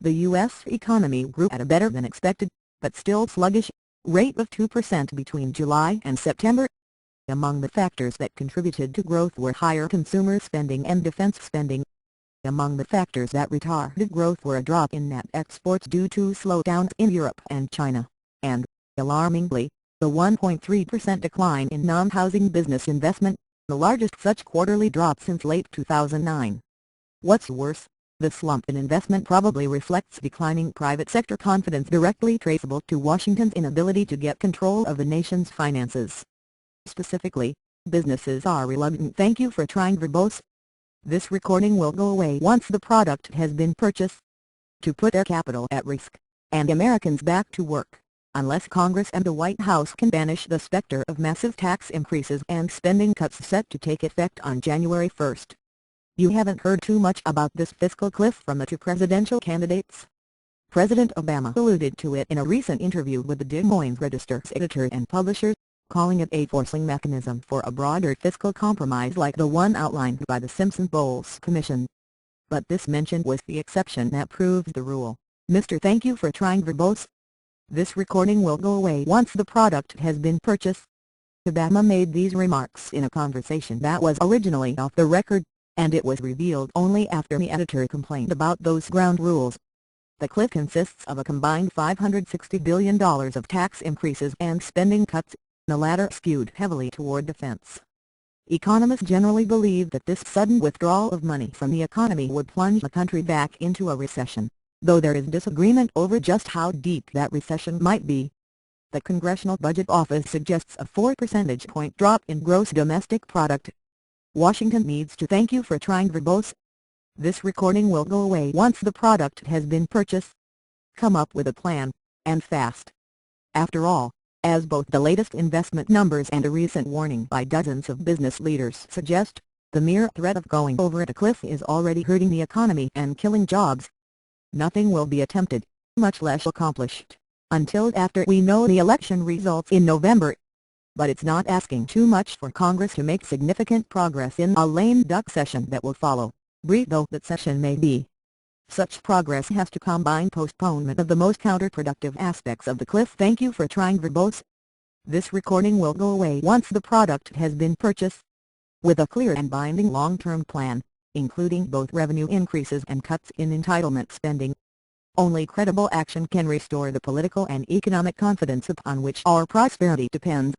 The U.S. economy grew at a better-than-expected, but still sluggish, rate of 2% between July and September. Among the factors that contributed to growth were higher consumer spending and defense spending. Among the factors that retarded growth were a drop in net exports due to slowdowns in Europe and China, and, alarmingly, the 1.3% decline in non-housing business investment, the largest such quarterly drop since late 2009. What's worse, the slump in investment probably reflects declining private sector confidence directly traceable to Washington's inability to get control of the nation's finances. Specifically, businesses are reluctant. Thank you for trying verbose. This recording will go away once the product has been purchased. To put their capital at risk, and Americans back to work, unless Congress and the White House can banish the specter of massive tax increases and spending cuts set to take effect on January 1. You haven't heard too much about this fiscal cliff from the two presidential candidates. President Obama alluded to it in a recent interview with the Des Moines Register's editor and publisher, calling it a forcing mechanism for a broader fiscal compromise like the one outlined by the Simpson-Bowles Commission. But this mention was the exception that proves the rule. Mr. Thank you for trying verbose. This recording will go away once the product has been purchased. Obama made these remarks in a conversation that was originally off the record, and it was revealed only after the editor complained about those ground rules. The cliff consists of a combined $560 billion of tax increases and spending cuts, the latter skewed heavily toward defense. Economists generally believe that this sudden withdrawal of money from the economy would plunge the country back into a recession, though there is disagreement over just how deep that recession might be. The Congressional Budget Office suggests a 4 percentage point drop in gross domestic product. Washington needs to thank you for trying verbose. This recording will go away once the product has been purchased. Come up with a plan, and fast. After all, as both the latest investment numbers and a recent warning by dozens of business leaders suggest, the mere threat of going over the cliff is already hurting the economy and killing jobs. Nothing will be attempted, much less accomplished, until after we know the election results in November. But it's not asking too much for Congress to make significant progress in a lame duck session that will follow, brief though that session may be. Such progress has to combine postponement of the most counterproductive aspects of the cliff. Thank you for trying verbose. This recording will go away once the product has been purchased. With a clear and binding long-term plan, including both revenue increases and cuts in entitlement spending, only credible action can restore the political and economic confidence upon which our prosperity depends.